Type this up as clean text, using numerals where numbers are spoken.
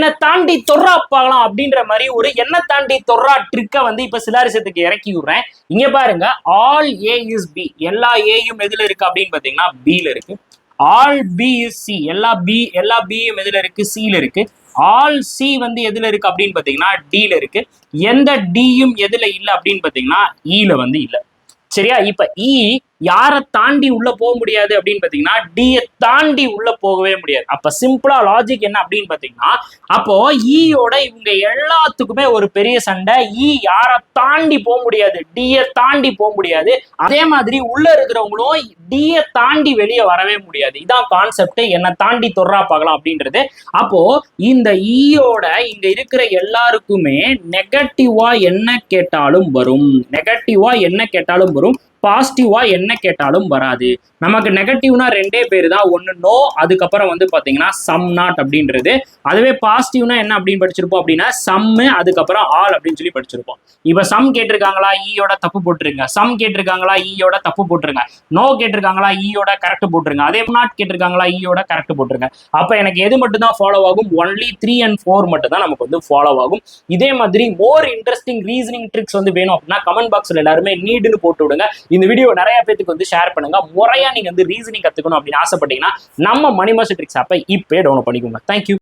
என்ன தாண்டி தொர்றா பார்க்கலாம் அப்படின்ற மாதிரி ஒரு என்ன தாண்டி தொர்றா ட்ரிக்கை வந்து இப்ப சிலாரிசத்துக்கு இறக்கி விடுறேன். இங்க பாருங்க, ஆல் ஏ இஸ் பி, எல்லா ஏயும் எதுல இருக்கு அப்படின்னு பாத்தீங்கன்னா பில இருக்கு. ஆல் பி இஸ் சி, எல்லா பியும் எதுல இருக்கு, சில இருக்கு. ஆல் சி வந்து எதுல இருக்கு அப்படின்னு பாத்தீங்கன்னா டில இருக்கு. எந்த டியும் எதுல இல்ல அப்படின்னு பாத்தீங்கன்னா இல வந்து இல்ல. சரியா? இப்ப இ யாரை தாண்டி உள்ள போக முடியாது அப்படின்னு பாத்தீங்கன்னா டியை தாண்டி உள்ள போகவே முடியாது. அப்ப சிம்பிளா லாஜிக் என்ன அப்படின்னு பாத்தீங்கன்னா, அப்போ ஈயோட இவங்க எல்லாத்துக்குமே ஒரு பெரிய சண்டை. இ யாரை தாண்டி போக முடியாது, டியை தாண்டி போக முடியாது. அதே மாதிரி உள்ள இருக்கிறவங்களும் டியை தாண்டி வெளியே வரவே முடியாது. இதான் கான்செப்ட், என்னை தாண்டி தொர்றா பார்க்கலாம் அப்படின்றது. அப்போ இந்த ஈயோட இங்க இருக்கிற எல்லாருக்குமே நெகட்டிவா என்ன கேட்டாலும் வரும், நெகட்டிவா என்ன கேட்டாலும் வரும், பாசிட்டிவா என்ன கேட்டாலும் வராது. நமக்கு நெகட்டிவ்னா ரெண்டே பேர் தான், ஒன்னு நோ, அதுக்கப்புறம் வந்து பாத்தீங்கன்னா சம் நாட் அப்படின்றது. அதுவே பாசிட்டிவ்னா என்ன அப்படின்னு படிச்சிருப்போம் அப்படின்னா சம்மு, அதுக்கப்புறம் ஆல் அப்படின்னு சொல்லி படிச்சிருப்போம். இப்ப சம் கேட்டிருக்காங்களா, ஈயோட தப்பு போட்டுருங்க. சம் கேட்டிருக்காங்களா, ஈயோட தப்பு போட்டுருங்க. நோ கேட்டிருக்காங்களா, ஈயோட கரெக்ட் போட்டுருங்க. அதே நாட் கேட்டிருக்காங்களா, ஈயோட கரெக்ட் போட்டுருங்க. அப்ப எனக்கு எது மட்டும் தான் ஃபாலோ ஆகும், ஒன்லி 3 and 4 மட்டும் தான் நமக்கு வந்து ஃபாலோ ஆகும். இதே மாதிரி மோர் இன்ட்ரெஸ்டிங் ரீசனிங் ட்ரிக்ஸ் வந்து வேணும் அப்படின்னா கமெண்ட் பாக்ஸ்ல எல்லாருமே நீடுன்னு போட்டு விடுங்க. இந்த வீடியோ நிறைய பேருக்கு வந்து ஷேர் பண்ணுங்க. முறையா நீங்க வந்து ரீசனிங் கத்துக்கணும் அப்படின்னு ஆசைப்பட்டீங்கன்னா நம்ம மணி மாஸ்டர் ட்ரிக்ஸ் ஆப்பை இப்பே டவுன்லோட் பண்ணிக்கோங்க. தேங்க்யூ.